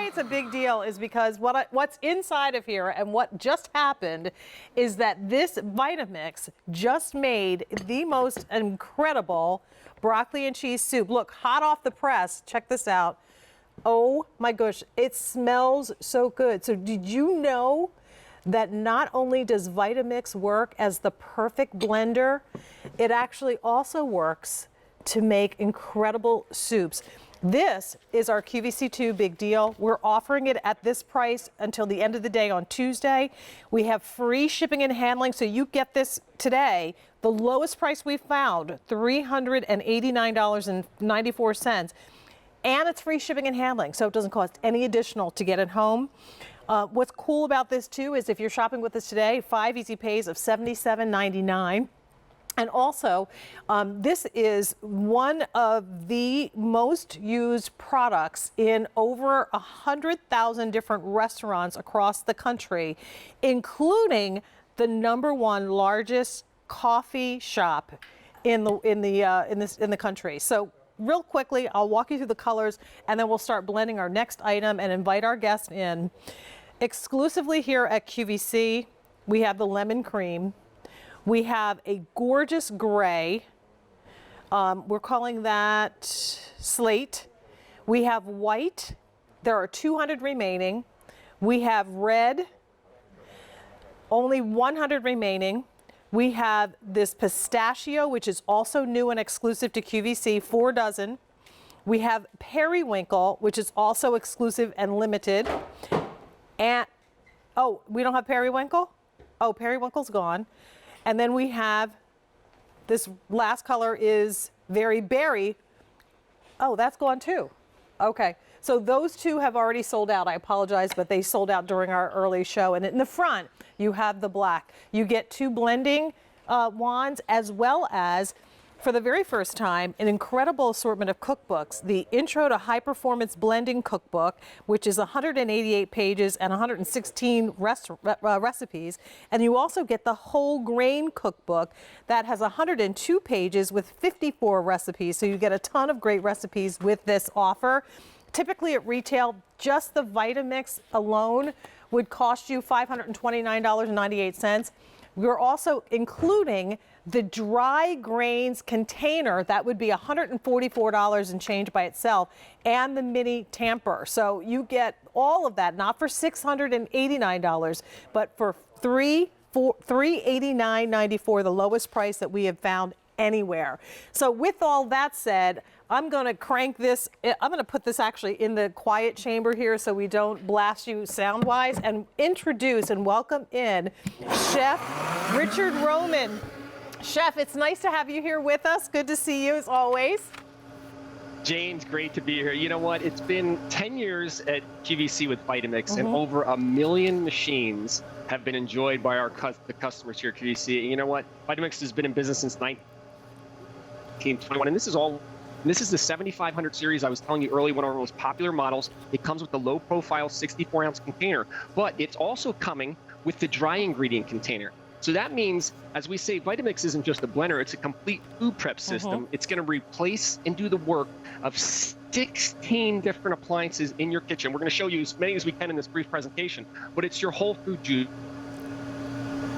it's a big deal is because what's inside of here and what just happened is that this Vitamix just made the most incredible broccoli and cheese soup. Look, hot off the press. Check this out. Oh my gosh, it smells so good. So did you know that not only does Vitamix work as the perfect blender, it actually also works to make incredible soups. This is our QVC2 big deal. We're offering it at this price until the end of the day on Tuesday. We have free shipping and handling, so you get this today. The lowest price we found, $389.94. And it's free shipping and handling, so it doesn't cost any additional to get it home. What's cool about this too is if you're shopping with us today, 5 easy pays of $77.99. And also, this is one of the most used products in over 100,000 different restaurants across the country, including the #1 largest coffee shop in the country. So real quickly, I'll walk you through the colors and then we'll start blending our next item and invite our guests in. Exclusively here at QVC, we have the lemon cream. We have a gorgeous gray. We're calling that slate. We have white. There are 200 remaining. We have red. Only 100 remaining. We have this pistachio, which is also new and exclusive to QVC, 4 dozen. We have periwinkle, which is also exclusive and limited. And, oh, we don't have periwinkle? Oh, periwinkle's gone. And then we have, this last color is very berry. Oh, that's gone too. Okay, so those two have already sold out. I apologize, but they sold out during our early show. And in the front, you have the black. You get 2 blending wands, as well as, for the very first time, an incredible assortment of cookbooks. The Intro to High Performance Blending Cookbook, which is 188 pages and 116 recipes. And you also get the Whole Grain Cookbook that has 102 pages with 54 recipes. So you get a ton of great recipes with this offer. Typically at retail, just the Vitamix alone would cost you $529.98. We're also including the dry grains container. That would be $144 and change by itself, and the mini tamper. So you get all of that, not for $689, but for $389.94, the lowest price that we have found anywhere. So with all that said, I'm going to crank this. I'm going to put this actually in the quiet chamber here so we don't blast you sound-wise, and introduce and welcome in Chef Richard Roman. Chef, it's nice to have you here with us. Good to see you as always. Jane's great to be here. You know what? It's been 10 years at QVC with Vitamix, and over 1 million machines have been enjoyed by the customers here at QVC. And you know what? Vitamix has been in business since 1921, and this is the 7500 series I was telling you earlier, one of our most popular models. It comes with the low-profile 64-ounce container, but it's also coming with the dry ingredient container. So that means, as we say, Vitamix isn't just a blender, it's a complete food prep system. It's going to replace and do the work of 16 different appliances in your kitchen. We're going to show you as many as we can in this brief presentation, but it's your whole food juicer,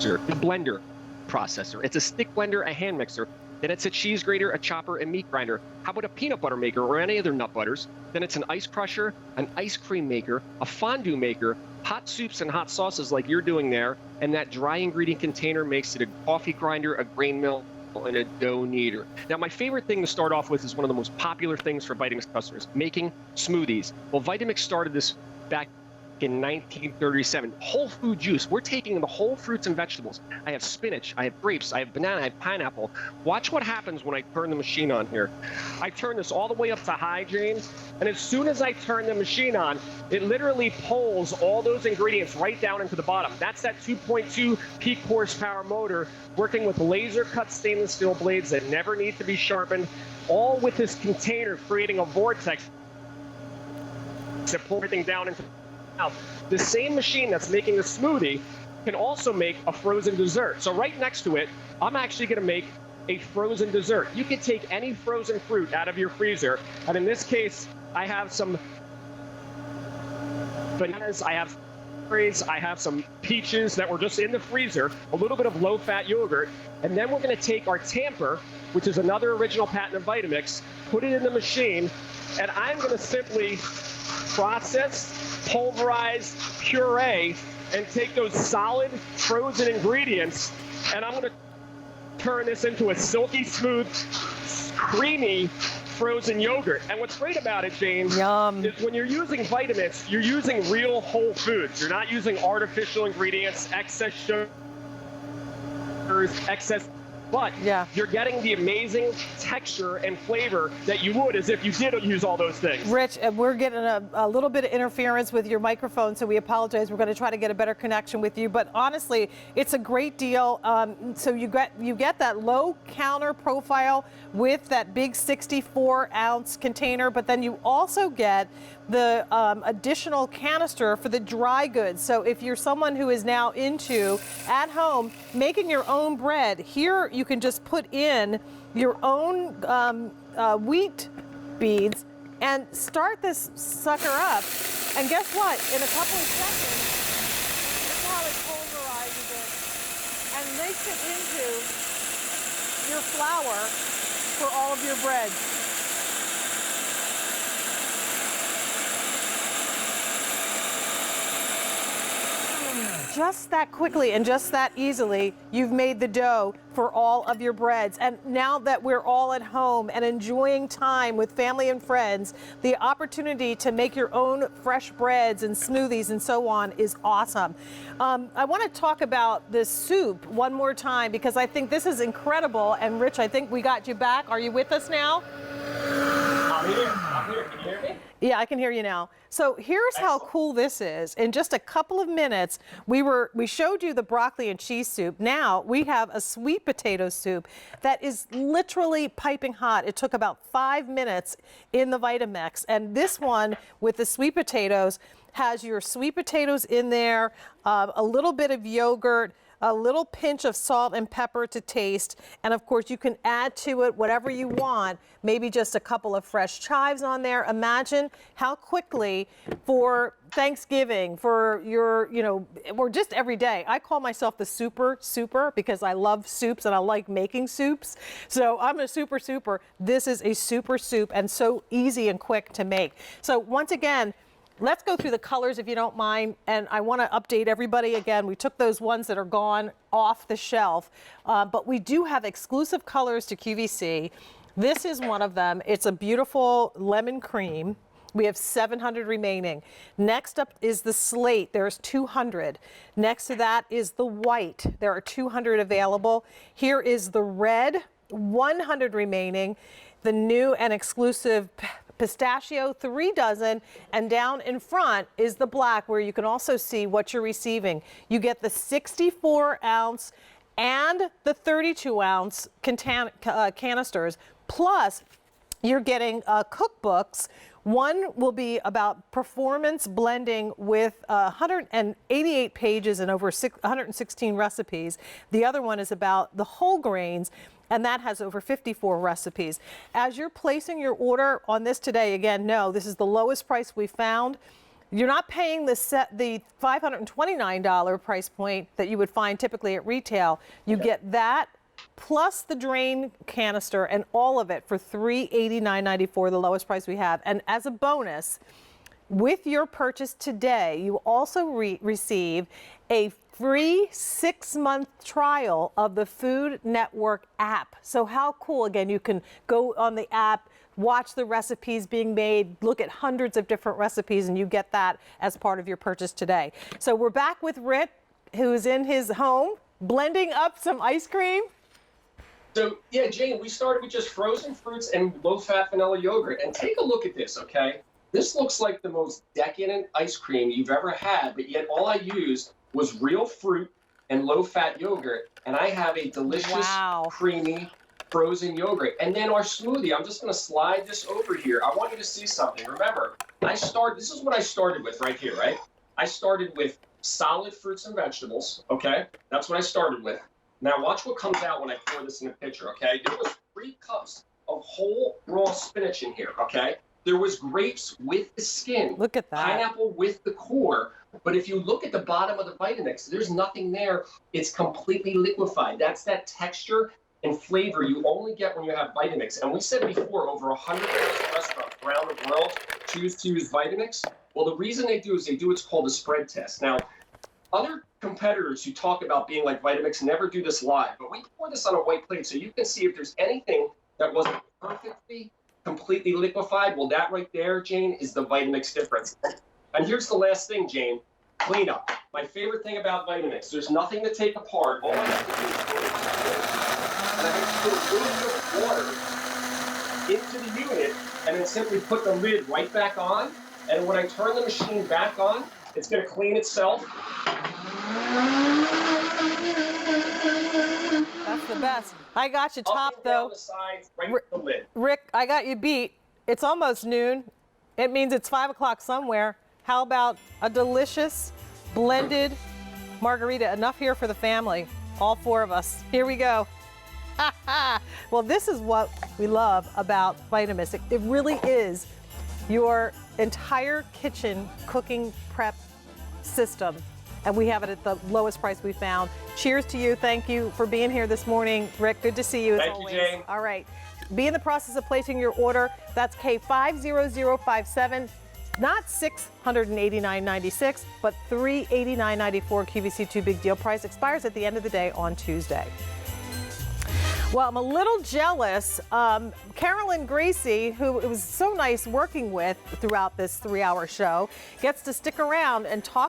the blender processor. It's a stick blender, a hand mixer. Then it's a cheese grater, a chopper, and meat grinder. How about a peanut butter maker or any other nut butters? Then it's an ice crusher, an ice cream maker, a fondue maker, hot soups and hot sauces like you're doing there, and that dry ingredient container makes it a coffee grinder, a grain mill, and a dough kneader. Now, my favorite thing to start off with is one of the most popular things for Vitamix customers, making smoothies. Well, Vitamix started this back in 1937. Whole food juice. We're taking the whole fruits and vegetables. I have spinach, I have grapes, I have banana, I have pineapple. Watch what happens when I turn the machine on here. I turn this all the way up to high, James, and as soon as I turn the machine on, it literally pulls all those ingredients right down into the bottom. That's that 2.2 peak horsepower motor working with laser cut stainless steel blades that never need to be sharpened, all with this container creating a vortex to pull everything down into Now, the same machine that's making a smoothie can also make a frozen dessert. So right next to it, I'm actually going to make a frozen dessert. You can take any frozen fruit out of your freezer, and in this case, I have some bananas, I have berries, I have some peaches that were just in the freezer, a little bit of low-fat yogurt, and then we're going to take our tamper, which is another original patent of Vitamix, put it in the machine, and I'm going to simply process, pulverize, puree, and take those solid frozen ingredients, and I'm going to turn this into a silky smooth, creamy frozen yogurt. And what's great about it, Jane, Yum. is when you're using Vitamix, you're using real whole foods. You're not using artificial ingredients, excess sugars, excess, but you're getting the amazing texture and flavor that you would as if you did use all those things. Rich, we're getting a little bit of interference with your microphone, so we apologize. We're going to try to get a better connection with you, but honestly, it's a great deal. So you get that low counter profile with that big 64-ounce container, but then you also get the additional canister for the dry goods. So if you're someone who is now into, at home, making your own bread, here you can just put in your own wheat beads and start this sucker up. And guess what? In a couple of seconds, look how it pulverizes it and makes it into your flour for all of your bread. Just that quickly and just that easily, you've made the dough for all of your breads. And now that we're all at home and enjoying time with family and friends, the opportunity to make your own fresh breads and smoothies and so on is awesome. I want to talk about this soup one more time because I think this is incredible. And Rich, I think we got you back. Are you with us now? I'm here. Can you hear me? Yeah, I can hear you now. So here's how cool this is. In just a couple of minutes, we showed you the broccoli and cheese soup. Now we have a sweet potato soup that is literally piping hot. It took about 5 minutes in the Vitamix. And this one with the sweet potatoes has your sweet potatoes in there, a little bit of yogurt, a little pinch of salt and pepper to taste, and of course you can add to it whatever you want, maybe just a couple of fresh chives on there. Imagine how quickly for Thanksgiving, for your, or just every day. I call myself the super because I love soups and I like making soups. So I'm a super. This is a super soup and so easy and quick to make. So once again, let's go through the colors if you don't mind, and I want to update everybody again. We took those ones that are gone off the shelf, but we do have exclusive colors to QVC. This is one of them. It's a beautiful lemon cream. We have 700 remaining. Next up is the slate. There's 200. Next to that is the white. There are 200 available. Here is the red, 100 remaining. The new and exclusive pistachio, 3 dozen, and down in front is the black, where you can also see what you're receiving. You get the 64-ounce and the 32-ounce canisters, plus you're getting cookbooks. One will be about performance blending with 188 pages and over 116 recipes. The other one is about the whole grains, and that has over 54 recipes. As you're placing your order on this today, again, no, this is the lowest price we found. You're not paying the $529 price point that you would find typically at retail. You get that plus the drain canister and all of it for $389.94, the lowest price we have. And as a bonus, with your purchase today, you also receive a free 6-month trial of the Food Network app. So how cool, again, you can go on the app, watch the recipes being made, look at hundreds of different recipes, and you get that as part of your purchase today. So we're back with Rick, who's in his home, blending up some ice cream. So, yeah, Jane, we started with just frozen fruits and low-fat vanilla yogurt. And take a look at this, okay? This looks like the most decadent ice cream you've ever had, but yet all I used was real fruit and low-fat yogurt, and I have a delicious, creamy, frozen yogurt. And then our smoothie, I'm just going to slide this over here. I want you to see something. Remember, this is what I started with right here, right? I started with solid fruits and vegetables, okay? That's what I started with. Now watch what comes out when I pour this in a pitcher, okay? There was 3 cups of whole raw spinach in here, okay? there was grapes with the skin. Look at that. Pineapple with the core. But if you look at the bottom of the Vitamix, there's nothing there. It's completely liquefied. That's that texture and flavor you only get when you have Vitamix. And we said before, over 100,000 restaurants around the world choose to use Vitamix. Well, the reason they do is they do what's called a spread test. Now, other competitors who talk about being like Vitamix never do this live, but we pour this on a white plate so you can see if there's anything that wasn't perfectly, completely liquefied. Well, that right there, Jane, is the Vitamix difference. And here's the last thing, Jane, cleanup. My favorite thing about Vitamix, there's nothing to take apart. All I have to do is put it and I have to put a little bit of water into the unit and then simply put the lid right back on. And when I turn the machine back on, it's going to clean itself. That's the best. I got you top though. The sides, right to the lid. Rick, I got you beat. It's almost noon. It means it's 5 o'clock somewhere. How about a delicious blended margarita? Enough here for the family, all 4 of us. Here we go. Well, this is what we love about Vitamix. It really is your entire kitchen cooking prep system, and we have it at the lowest price we found. Cheers to you. Thank you for being here this morning, Rick. Good to see you as always. Thank you, Jane. All right. Be in the process of placing your order. That's K50057. Not $689.96, but $389.94 QVC2 big deal price. Expires at the end of the day on Tuesday. Well, I'm a little jealous. Carolyn Gracie, who it was so nice working with throughout this 3-hour show, gets to stick around and talk